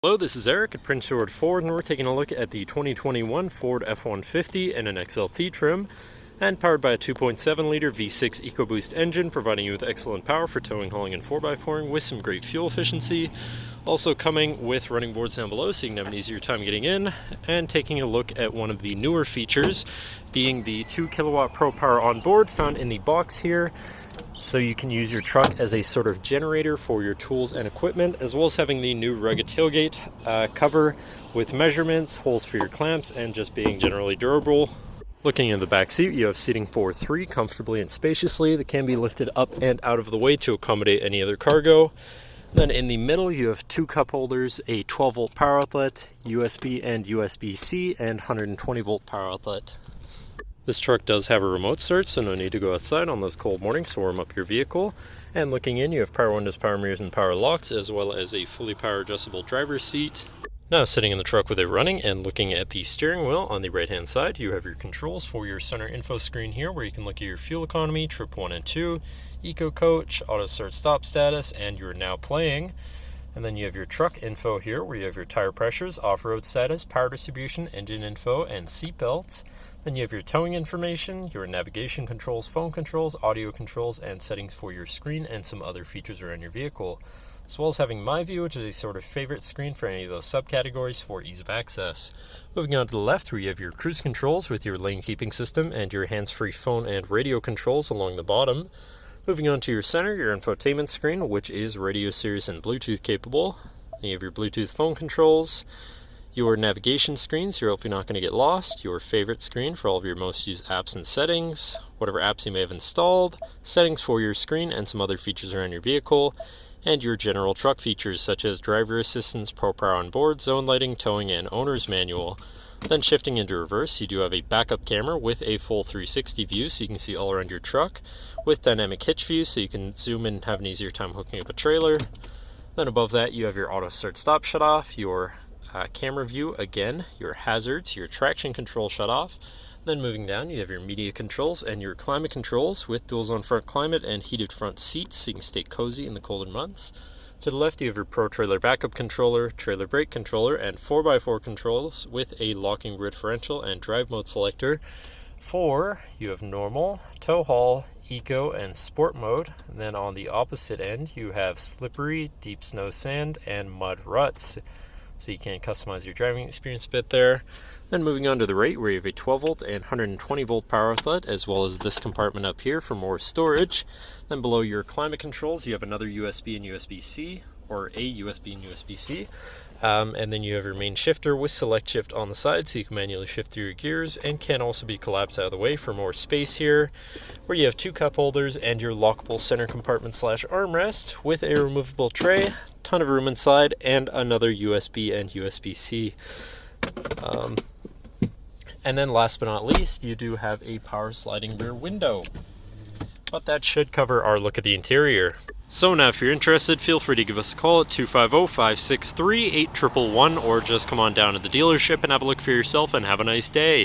Hello, this is Eric at Prince George Ford, and we're taking a look at the 2021 Ford F-150 in an XLT trim, and powered by a 2.7-liter V6 EcoBoost engine, providing you with excellent power for towing, hauling, and 4x4ing with some great fuel efficiency. Also coming with running boards down below so you can have an easier time getting in, and taking a look at one of the newer features, being the 2 kilowatt Pro Power Onboard found in the box here. So you can use your truck as a sort of generator for your tools and equipment, as well as having the new rugged tailgate cover with measurements, holes for your clamps, and just being generally durable. Looking in the back seat, you have seating for 3 comfortably and spaciously that can be lifted up and out of the way to accommodate any other cargo. Then in the middle, you have 2 cup holders, a 12-volt power outlet, USB and USB-C, and 120-volt power outlet. This truck does have a remote start, so no need to go outside on those cold mornings to warm up your vehicle. And looking in, you have power windows, power mirrors, and power locks, as well as a fully power adjustable driver's seat. Now sitting in the truck with it running and looking at the steering wheel on the right hand side, you have your controls for your center info screen here, where you can look at your fuel economy, trip 1 and 2, eco coach, auto start stop status, and your now playing. And then you have your truck info here, where you have your tire pressures, off-road status, power distribution, engine info, and seat belts. Then you have your towing information, your navigation controls, phone controls, audio controls, and settings for your screen, and some other features around your vehicle. As well as having My View, which is a sort of favorite screen for any of those subcategories for ease of access. Moving on to the left, where you have your cruise controls with your lane keeping system and your hands-free phone and radio controls along the bottom. Moving on to your center, your infotainment screen, which is radio, Sirius, and Bluetooth capable. Then you have your Bluetooth phone controls, your navigation screen, so you're hopefully not going to get lost, your favorite screen for all of your most used apps and settings, whatever apps you may have installed, settings for your screen, and some other features around your vehicle, and your general truck features such as driver assistance, Pro Power Onboard, zone lighting, towing, and owner's manual. Then shifting into reverse, you do have a backup camera with a full 360 view, so you can see all around your truck, with dynamic hitch view, so you can zoom in and have an easier time hooking up a trailer. Then above that, you have your auto start stop shut off, your camera view again, your hazards, your traction control shut off. Then moving down, you have your media controls and your climate controls with dual zone front climate and heated front seats, so you can stay cozy in the colder months. To the left, you have your Pro Trailer Backup Controller, Trailer Brake Controller, and 4x4 controls with a locking rear differential and drive mode selector. 4, you have Normal, Tow Haul, Eco, and Sport mode. And then on the opposite end, you have Slippery, Deep Snow Sand, and Mud Ruts. So you can customize your driving experience a bit there. Then moving on to the right, where you have a 12-volt and 120-volt power outlet, as well as this compartment up here for more storage. Then below your climate controls, you have another USB and USB-C, or a USB and USB-C. And then you have your main shifter with select shift on the side, so you can manually shift through your gears, and can also be collapsed out of the way for more space here, where you have 2 cup holders and your lockable center compartment / armrest with a removable tray, ton of room inside, and another USB and USB-C. And then last but not least, you do have a power sliding rear window. But that should cover our look at the interior. So now if you're interested, feel free to give us a call at 250-563-8111, or just come on down to the dealership and have a look for yourself, and have a nice day.